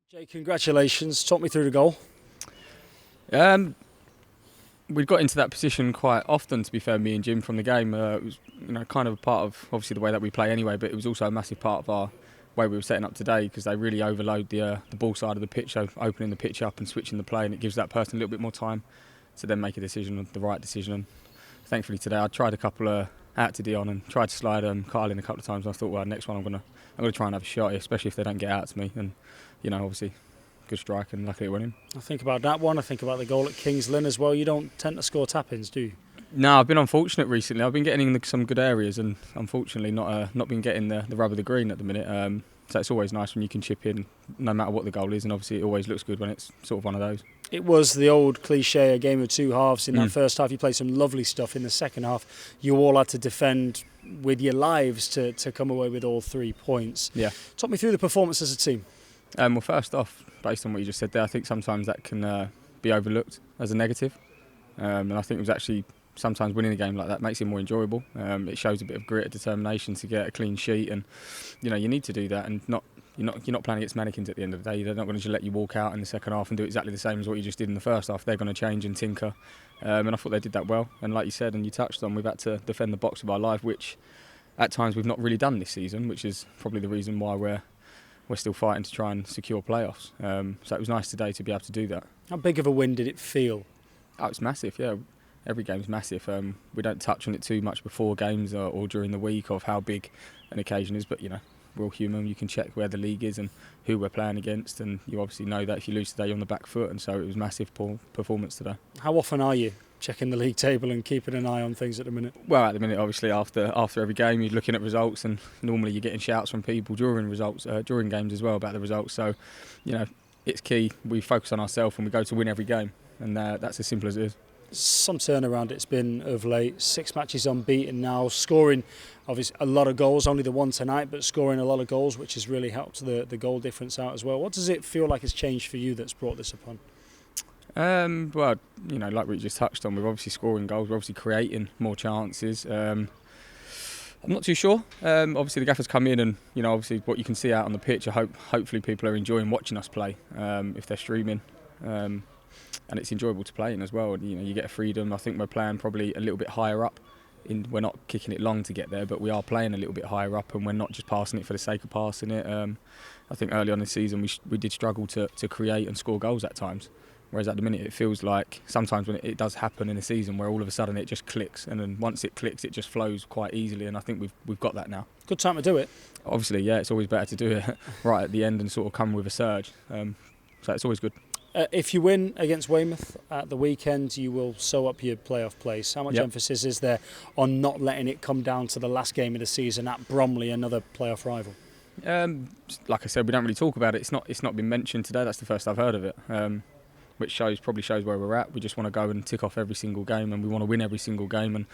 Jay, congratulations. Talk me through the goal. We've got into that position quite often, to be fair, me and Jim, from the game. It was kind of a part of, obviously, the way that we play anyway, but it was also a massive part of our way we were setting up today, because they really overload the ball side of the pitch, so opening the pitch up and switching the play, and it gives that person a little bit more time to then make a decision, the right decision. And thankfully today I tried a couple out to Dion and tried to slide Kyle in a couple of times, and I thought, well, next one I'm gonna try and have a shot, especially if they don't get out to me. And obviously, good strike, and luckily it went in. I think about that one. I think about the goal at Kings Lynn as well. You don't tend to score tap-ins, do you? No, I've been unfortunate recently. I've been getting in some good areas, and unfortunately not been getting the rub of the green at the minute. So it's always nice when you can chip in, no matter what the goal is, and obviously it always looks good when it's sort of one of those. It was the old cliche, a game of two halves. In that first half, you played some lovely stuff. In the second half, you all had to defend with your lives to come away with all 3 points. Yeah. Talk me through the performance as a team. Well, first off, based on what you just said there, I think sometimes that can be overlooked as a negative. And I think it was actually sometimes winning a game like that makes it more enjoyable. It shows a bit of grit and determination to get a clean sheet, and you need to do that. And you're not playing against mannequins at the end of the day. They're not going to just let you walk out in the second half and do exactly the same as what you just did in the first half. They're going to change and tinker, and I thought they did that well. And like you said, and you touched on, we've had to defend the box of our life, which at times we've not really done this season, which is probably the reason why we're still fighting to try and secure playoffs. So it was nice today to be able to do that. How big of a win did it feel? Oh, it's massive, yeah. Every game's massive. We don't touch on it too much before games or during the week of how big an occasion is, but we're all human. You can check where the league is and who we're playing against, and you obviously know that if you lose today, you're on the back foot, and so it was massive performance today. How often are you checking the league table and keeping an eye on things at the minute? Well, at the minute, obviously, after every game, you're looking at results, and normally you're getting shouts from people during games as well about the results. So, it's key. We focus on ourselves and we go to win every game, and that's as simple as it is. Some turnaround it's been of late. 6 matches unbeaten now, scoring obviously a lot of goals, only the one tonight, but scoring a lot of goals, which has really helped the goal difference out as well. What does it feel like has changed for you that's brought this upon? Well, like we just touched on, we're obviously scoring goals, we're obviously creating more chances. I'm not too sure. Obviously the gaffer's come in, and obviously what you can see out on the pitch, hopefully people are enjoying watching us play if they're streaming. And it's enjoyable to play in as well. And, you get a freedom. I think we're playing probably a little bit higher up. We're not kicking it long to get there, but we are playing a little bit higher up, and we're not just passing it for the sake of passing it. I think early on in the season we did struggle to create and score goals at times. Whereas at the minute it feels like sometimes when it does happen in a season where all of a sudden it just clicks, and then once it clicks it just flows quite easily, and I think we've got that now. Good time to do it. Obviously, yeah, it's always better to do it right at the end and sort of come with a surge. So it's always good. If you win against Weymouth at the weekend, you will sew up your playoff place. How much emphasis is there on not letting it come down to the last game of the season at Bromley, another playoff rival? Like I said, we don't really talk about it. It's not been mentioned today. That's the first I've heard of it, which probably shows where we're at. We just want to go and tick off every single game, and we want to win every single game. And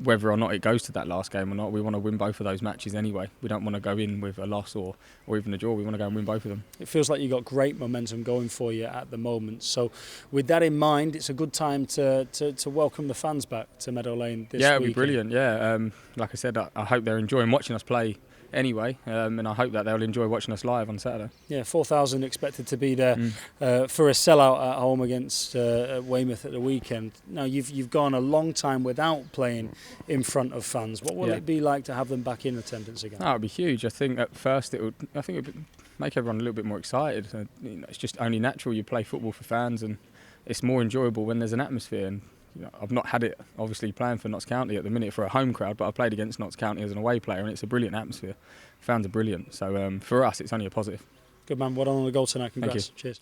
whether or not it goes to that last game or not, we want to win both of those matches anyway. We don't want to go in with a loss or even a draw. We want to go and win both of them. It feels like you've got great momentum going for you at the moment. So with that in mind, it's a good time to welcome the fans back to Meadow Lane this week. Yeah, it'll be brilliant, yeah. Like I said, I hope they're enjoying watching us play anyway, and I hope that they'll enjoy watching us live on Saturday. Yeah, 4,000 expected to be there for a sellout at home against Weymouth at the weekend. Now you've gone a long time without playing in front of fans. What will it be like to have them back in attendance again? Oh, it'll be huge. I think at first it would make everyone a little bit more excited. It's just only natural. You play football for fans, and it's more enjoyable when there's an atmosphere. And I've not had it obviously playing for Notts County at the minute for a home crowd, but I've played against Notts County as an away player, and it's a brilliant atmosphere. Fans are brilliant, so for us it's only a positive. Good man, well done on the goal tonight. Congrats. Thank you. Cheers.